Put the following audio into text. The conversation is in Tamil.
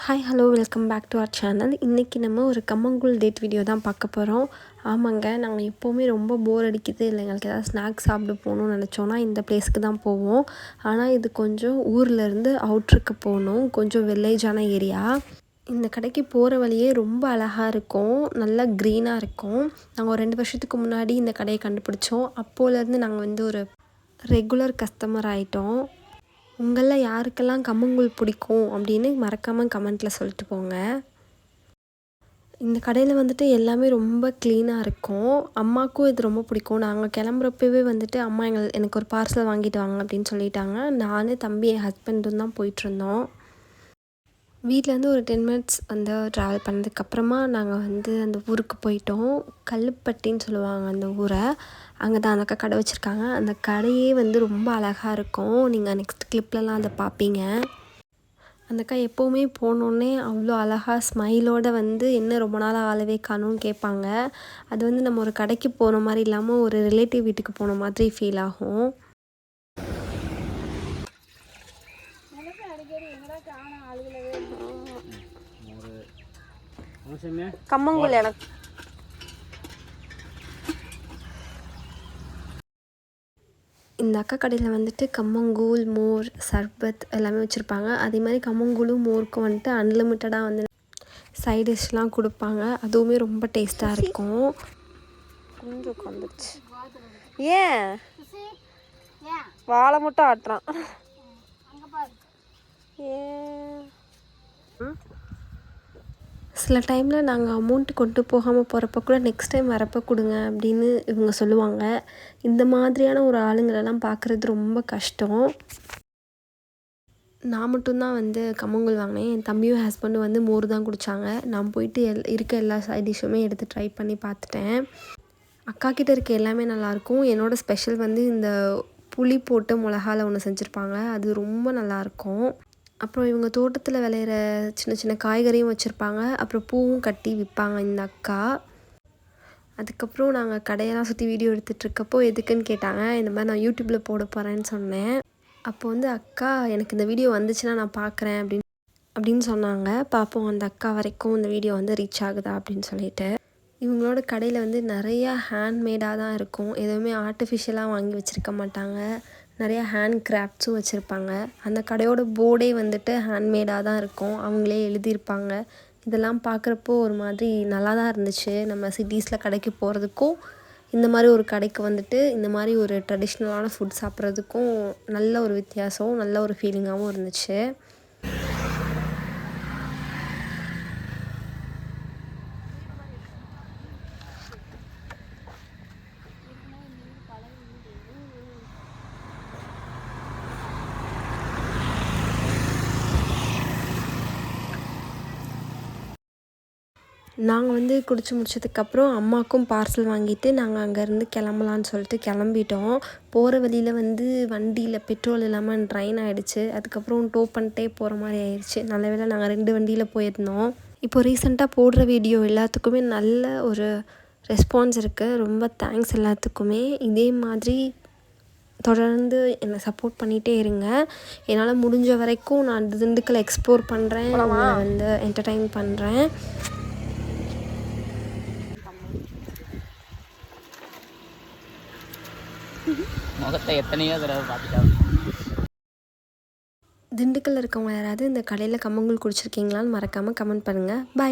Hi hello welcome back to our channel. இன்றைக்கி நம்ம ஒரு கம்மங்கூழ் டேட் வீடியோ தான் பார்க்க போகிறோம். ஆமாங்க, நாங்கள் எப்போவுமே ரொம்ப போர் அடிக்குது, இல்லை எங்களுக்கு ஏதாவது ஸ்நாக்ஸ் சாப்பிட்டு போகணும்னு நினச்சோன்னா இந்த பிளேஸ்க்கு தான் போவோம். ஆனால் இது கொஞ்சம் ஊர்லேருந்து அவுட்ருக்கு போகணும், கொஞ்சம் வில்லேஜான ஏரியா. இந்த கடைக்கு போகிற வழியே ரொம்ப அழகாக இருக்கும், நல்லா க்ரீனாக இருக்கும். நாங்கள் ஒரு 2 வருஷத்துக்கு முன்னாடி இந்த கடையை கண்டுபிடிச்சோம். அப்போலேருந்து நாங்கள் ஒரு ரெகுலர் கஸ்டமர் ஆகிட்டோம். உங்களில் யாருக்கெல்லாம் கம்மங்கூழ் பிடிக்கும் அப்படின்னு மறக்காமல் கமெண்ட்டில் சொல்லிட்டு போங்க. இந்த கடையில் எல்லாமே ரொம்ப க்ளீனாக இருக்கும். அம்மாவுக்கும் இது ரொம்ப பிடிக்கும். நாங்கள் கிளம்புறப்பவே அம்மா எனக்கு ஒரு பார்சல் வாங்கிட்டு வாங்க அப்படின்னு சொல்லிட்டாங்க. நான், தம்பி, என் ஹஸ்பண்டும் தான் போயிட்டுருந்தோம். வீட்டிலேருந்து ஒரு 10 மினிட்ஸ் ட்ராவல் பண்ணதுக்கப்புறமா நாங்கள் அந்த ஊருக்கு போயிட்டோம். கல்லுப்பட்டின்னு சொல்லுவாங்க அந்த ஊரை. அங்கே தான் அந்த அக்கா கடை வச்சுருக்காங்க. அந்த கடையே ரொம்ப அழகாக இருக்கும். நீங்கள் நெக்ஸ்ட் கிளிப்லலாம் அதை பார்ப்பீங்க. அந்த அக்கா எப்போவுமே போனோடனே அவ்வளோ அழகாக ஸ்மைலோடு என்ன ரொம்ப நாள் ஆளவே காணும்னு கேட்பாங்க. அது நம்ம ஒரு கடைக்கு போன மாதிரி இல்லாமல் ஒரு ரிலேட்டிவ் வீட்டுக்கு போன மாதிரி ஃபீல் ஆகும். கம்மங்கூழ் எனக்கு இந்த அக்கா கடையில் கம்மங்கூழ், மோர், சர்பத் எல்லாமே வச்சுருப்பாங்க. அதே மாதிரி கம்மங்கூழும் மோருக்கும் அன்லிமிட்டடாக சைட் டிஷ்லாம் கொடுப்பாங்க. அதுவுமே ரொம்ப டேஸ்ட்டாக இருக்கும். கொஞ்சம் உட்காந்துருச்சு. ஏன் வாழை மட்டும் ஆட்டுறான்? ஏன் சில டைமில் நாங்கள் அமௌண்ட்டு கொண்டு போகாமல் போகிறப்ப கூட நெக்ஸ்ட் டைம் வரப்போ கொடுங்க அப்படின்னு இவங்க சொல்லுவாங்க. இந்த மாதிரியான ஒரு ஆளுங்களெல்லாம் பார்க்குறது ரொம்ப கஷ்டம். நான் மட்டும்தான் கம்மங்கூழ் வாங்கினேன். என் தம்பியும் ஹஸ்பண்டும் மோர் தான் குடித்தாங்க. நான் போயிட்டு இருக்க எல்லா சைட் டிஷ்ஷுமே எடுத்து ட்ரை பண்ணி பார்த்துட்டேன். அக்கா கிட்டே இருக்க எல்லாமே நல்லாயிருக்கும். என்னோடய ஸ்பெஷல் இந்த புளி போட்டு மிளகாவில் ஒன்று செஞ்சுருப்பாங்க, அது ரொம்ப நல்லாயிருக்கும். அப்புறம் இவங்க தோட்டத்தில் விளையிற சின்ன சின்ன காய்கறியும் வச்சுருப்பாங்க. அப்புறம் பூவும் கட்டி விற்பாங்க இந்த அக்கா. அதுக்கப்புறம் நாங்கள் கடையெல்லாம் சுற்றி வீடியோ எடுத்துகிட்ருக்கப்போ எதுக்குன்னு கேட்டாங்க. இந்த மாதிரி நான் யூடியூப்பில் போட போகிறேன்னு சொன்னேன். அப்போ அக்கா எனக்கு இந்த வீடியோ வந்துச்சுன்னா நான் பார்க்குறேன் அப்படின்னு சொன்னாங்க. பார்ப்போம் அந்த அக்கா வரைக்கும் இந்த வீடியோ ரீச் ஆகுதா அப்படின்னு சொல்லிட்டு. இவங்களோட கடையில் நிறையா ஹேண்ட்மேடாக தான் இருக்கும். எதுவுமே ஆர்டிஃபிஷியலாக வாங்கி வச்சுருக்க மாட்டாங்க. நிறையா ஹேண்ட் கிராஃப்ட்ஸும் வச்சுருப்பாங்க. அந்த கடையோட போர்டே ஹேண்ட்மேடாக தான் இருக்கும், அவங்களே எழுதியிருப்பாங்க. இதெல்லாம் பார்க்குறப்போ ஒரு மாதிரி நல்லா தான் இருந்துச்சு. நம்ம சிட்டிஸில் கடைக்கு போகிறதுக்கும் இந்த மாதிரி ஒரு கடைக்கு இந்த மாதிரி ஒரு ட்ரெடிஷ்னலான ஃபுட் சாப்பிட்றதுக்கும் நல்ல ஒரு வித்தியாசம், நல்ல ஒரு ஃபீலிங்காகவும் இருந்துச்சு. நாங்கள் குடிச்சு முடிச்சதுக்கப்புறம் அம்மாவுக்கும் பார்சல் வாங்கிட்டு நாங்கள் அங்கேருந்து கிளம்பலான்னு சொல்லிட்டு கிளம்பிட்டோம். போகிற வழியில் வண்டியில் பெட்ரோல் இல்லாமல் ட்ரைன் ஆகிடுச்சு. அதுக்கப்புறம் டோ பண்ணிட்டே போகிற மாதிரி ஆயிடுச்சு. நல்ல வேளை நாங்கள் 2 வண்டியில் போயிருந்தோம். இப்போ ரீசெண்டாக போடுற வீடியோ எல்லாத்துக்குமே நல்ல ஒரு ரெஸ்பான்ஸ் இருக்குது. ரொம்ப தேங்க்ஸ் எல்லாத்துக்குமே. இதே மாதிரி தொடர்ந்து என்னை சப்போர்ட் பண்ணிகிட்டே இருங்க. என்னால் முடிஞ்ச வரைக்கும் நான் திண்டுக்கலை எக்ஸ்ப்ளோர் பண்ணுறேன், உங்களை என்டர்டெயின் பண்ணுறேன். முகத்தை எத்தனையோ தடவை பார்த்துட்டாங்க. திண்டுக்கல்ல இருக்கவங்க யாராவது இந்த கடையில் கம்மங்கூழ் குடிச்சிருக்கீங்களான்னு மறக்காமல் கமெண்ட் பண்ணுங்கள். பாய்.